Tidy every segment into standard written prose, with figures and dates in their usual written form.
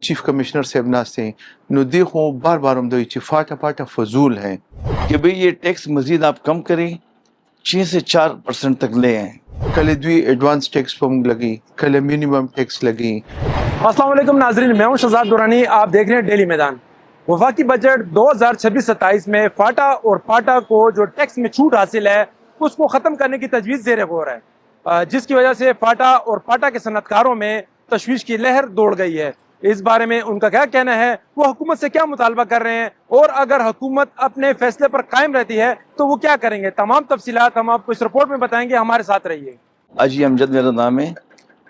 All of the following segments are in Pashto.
چیف کمشنر صاحب ناستے ہیں نو دیکھو بار بار ہم دوئی چی فاٹا پاٹا فضول ہیں کہ بھئی یہ ٹیکس مزید آپ کم کریں 6 سے 4% تک لے آئیں. کل دوی ایڈوانس ٹیکس پمگ لگی کل منیمم ٹیکس لگی. السلام علیکم ناظرین، میں ہوں شہزاد دورانی، آپ دیکھ رہے ہیں ڈیلی میدان. وفاقی بجٹ 2026-27 میں فاٹا اور پاٹا کو جو ٹیکس میں چھوٹ حاصل ہے اس کو ختم کرنے کی تجویز زیر غور ہے، جس کی وجہ سے فاٹا اور پاٹا کے صنعت کاروں میں تشویش کی لہر دوڑ گئی ہے. اس بارے میں ان کا کیا کہنا ہے، وہ حکومت سے کیا مطالبہ کر رہے ہیں، اور اگر حکومت اپنے فیصلے پر قائم رہتی ہے تو وہ کیا کریں گے، تمام تفصیلات ہم آپ کو اس رپورٹ میں بتائیں گے. ہمارے ساتھ رہیے. اجی امجد میرا نام ہے،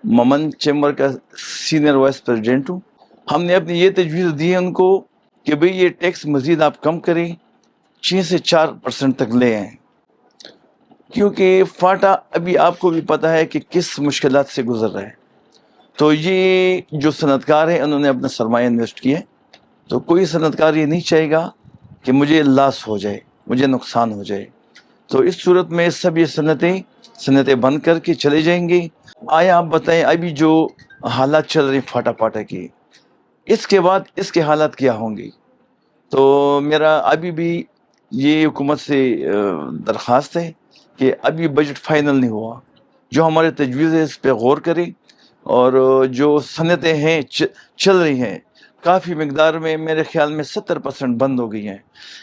ممن چیمبر کا سینئر وائس پریزیڈنٹ ہوں. ہم نے اپنی یہ تجویز دی ہے ان کو کہ بھئی یہ ٹیکس مزید آپ کم کریں 6 سے 4% تک لے آئیں، کیونکہ فاٹا ابھی آپ کو بھی پتہ ہے کہ کس مشکلات سے گزر رہا ہے. تو یہ جو صنعت کار ہیں انہوں نے اپنا سرمایہ انویسٹ کیا ہے، تو کوئی صنعت کار یہ نہیں چاہے گا کہ مجھے لاس ہو جائے، مجھے نقصان ہو جائے. تو اس صورت میں سب یہ صنعتیں بند کر کے چلے جائیں گے. آیا آپ بتائیں ابھی جو حالات چل رہے فاٹا پاٹا کی، اس کے بعد اس کے حالات کیا ہوں گے؟ تو میرا ابھی بھی یہ حکومت سے درخواست ہے کہ ابھی بجٹ فائنل نہیں ہوا، جو ہمارے تجویز ہے اس پہ غور کریں، اور جو صنعتیں ہیں چل رہی ہیں کافی مقدار میں، میرے خیال میں 70% بند ہو گئی ہیں.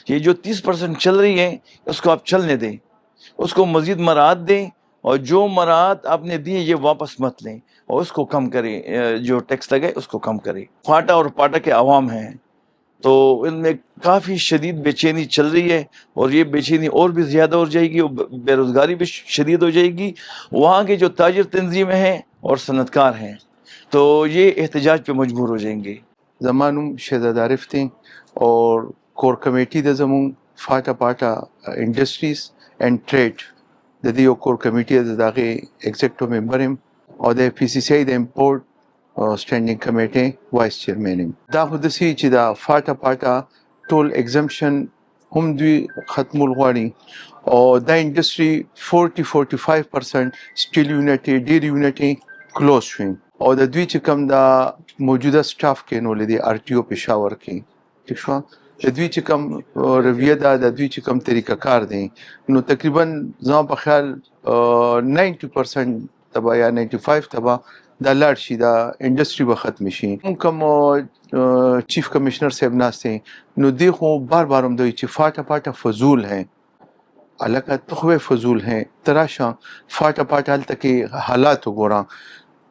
یہ جو 30% چل رہی ہیں اس کو آپ چلنے دیں، اس کو مزید مراعات دیں، اور جو مراعات آپ نے دی یہ واپس مت لیں، اور اس کو کم کریں، جو ٹیکس لگے اس کو کم کریں. فاٹا اور پاٹا کے عوام ہیں تو ان میں کافی شدید بے چینی چل رہی ہے، اور یہ بے چینی اور بھی زیادہ ہو جائے گی، اور بے روزگاری بھی شدید ہو جائے گی. وہاں کے جو تاجر تنظیمیں ہیں اور صنعت کار ہیں تو یہ احتجاج پہ مجبور ہو جائیں گے. زمانم شہزاد عارف تھیں اور کور کمیٹی دا زمون فاٹا پاٹا انڈسٹریز اینڈ ٹریڈ د دې یو کور کمیټي د دغه ایگزیکټیو ممبر یم او د پی سی سی آی د امپورټ سټینډینګ کمیټي وایس چیرمن یم. دا خو داسې چې دا فاټا پاټا ټول ایگزمپشن هم دوی ختمول غواړي، او دا انډسټري 40-45% سټیل یونټي ډېر یونټي کلوز شوي، او د دوی چې کوم دا موجوده سټاف کینولې دی آر ټي او پېښور کې، ٹھیک شو، د دوی چې کوم رویه ده، د دوی چې کوم طریقه کار دی، نو تقریبا زما په خیال 90% تبا یا 95 تبا دا لاړ شي، دا انډسټري به ختم شي. موږ کوم چیف کمشنر صاحب ناستے ہیں نو دی خو بار بار هم دوی چې فاٹا پاٹا فضول ہیں. الکه تخوی فضول ہیں، تراشا فاٹا پاٹا هلته کې حالات وګورم،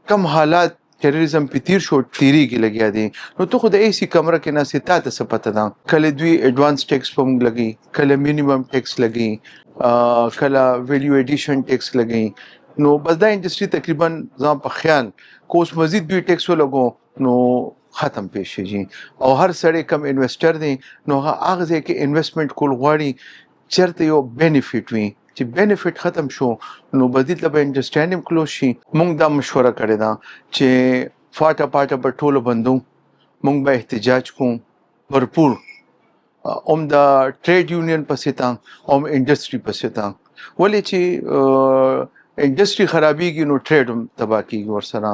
کم حالات ٹیررزم پہ تیر شو تیری کی لگیا دی. نو تو خود ایسی کمرہ کے ناسی تا تا سپتا دا کل دوی ایڈوانس ٹیکس پمگ لگی، کل منیمم ٹیکس لگی، کل ویلیو ایڈیشن ٹیکس لگی. نو بس دا انڈسٹری تقریباً زمان پا خیال کوس مزید دوی ٹیکس و لگو نو ختم پیش جی. او ہر سڑے کم انویسٹر دیں نو آغازے کے انویسٹمنٹ کول غواړي چرته یو بینیفیٹ وي، چې بینیفیٹ ختم شو نو بدیل ته به انډرسټینډینګ کلوز شي. مونږ دا مشوره کړې ده چې فاټا پاټا به ټولو بندو، مونږ به احتجاج کوو بھرپور، هم د ټریډ یونین پسې تا هم انډسټري پسې تا، ولې چې انډسټري خرابېږي نو ټریډ هم تباه کېږي ورسره،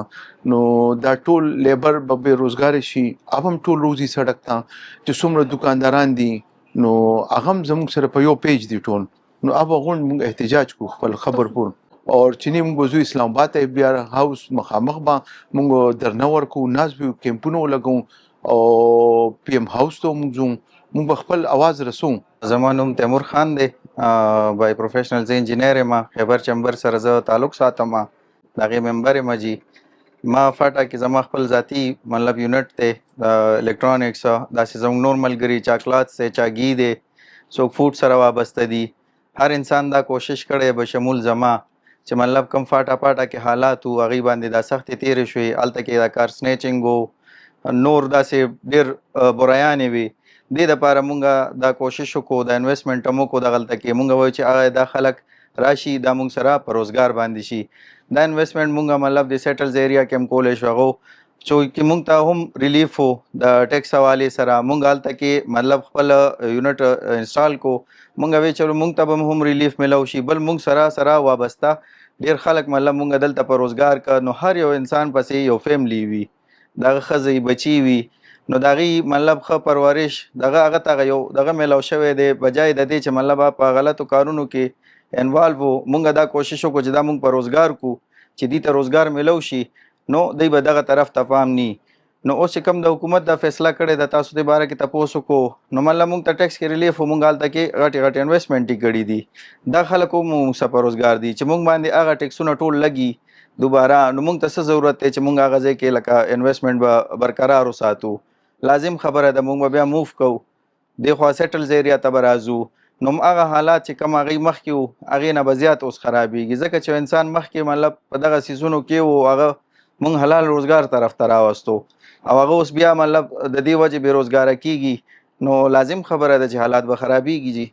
نو دا ټول لیبر به بې روزګاره شي، اب هم ټول روزي سړک ته، چې څومره دکانداران دي نو هغه هم زموږ سره په یو پیج دي ټول، نو اب غونډ مونږ احتجاج کوو خپل خبرپور، اور چینی مونږ وزو اسلام آباد ته بیا هاوس مخامخ به مونږ درنه ورکو، ناز به کیمپونه ولګو، او پی ایم هاوس ته مونږ ځو، مونږ به خپل आवाज رسو. زما نوم تیمور خان دی، بای پروفیشنل زه انجینیر یم، خیبر چمبر سره زه تعلق ساتم، د هغې ممبر یم. جی ما فاټا کې زما خپل ذاتی مطلب یونټ دی الیکټرانکس، داسې زموږ نور ملګري چا کلاتس دی، چا ګي دی، څوک فوډ سره وابسته دي. هر انسان دا کوشش کړی بشمول زما چې مطلب کم فاټا پاټا کې حالات وو هغې باندې دا سختې تېرې شوې، هلته کې دا کار سنیچنګ و، نور داسې ډېر برایانې وي. دې دپاره مونږ دا کوشش وکړو، دا انویسټمنټ هم وکړو دغلته کې. مونږ وایو چې هغه دا خلک راشي دا مونږ سره په روزګار باندې شي. دا انویسټمنټ مونږ مطلب د سیټلز ایریا کې هم کولی شو، هغو چې مونږ ته هم ریلیف و د ټیکس حوالې سره. مونږ هلته کې مطلب خپل یونټ انسټال کو، مونږ وی چلو مونږ ته به هم ریلیف ملو شي، بل مونږ سره وابسته ډېر خلک مطلب مونږ دلته په روزګار که، نو هر یو انسان پسې یو فیملی وي، دغه ښځې بچي وي نو د هغې مطلب ښه پرورش هغه ته یو دغه میلاو شوی دی بجای د دې چې مطلب په غلطو کارونو کې انوالو وو. مونږ دا کوشش وکړو چې دا مونږ په روزګار کو چې دې ته روزګار میلو شي نو دوی به دغه طرف ته پام نی. نو اوس چې کوم د حکومت دا فیصله کړې ده تاسو دې باره کې تپوس وکړو نو مطلب مونږ ته ټیکس کې ریلیف و مونږ هلته کې غټې انویسټمنټ یې کړي دي. دا خلک هم مونږ څه په روزګار دي چې مونږ باندې هغه ټیکسونه ټول لګي دوباره نو مونږ ته څه ضرورت دی چې مونږ هغه ځای کې لکه انویسټمنټ به برقرار وساتو. لازم خبره ده مونږ به بیا موف کوو دېخوا سیټلز ایریا ته به راځو نو هغه حالات چې کوم هغې مخکې وو هغې نه به زیات اوس خرابېږي ځکه چې انسان مخکې مطلب په دغه څیزونو کې وو هغه مونږ حلال روزګار طرف ته راوستو او هغه اوس بیا مطلب د دې وجې بې روزګاره کېږي نو لازم خبره ده چې حالات به خرابېږي جي.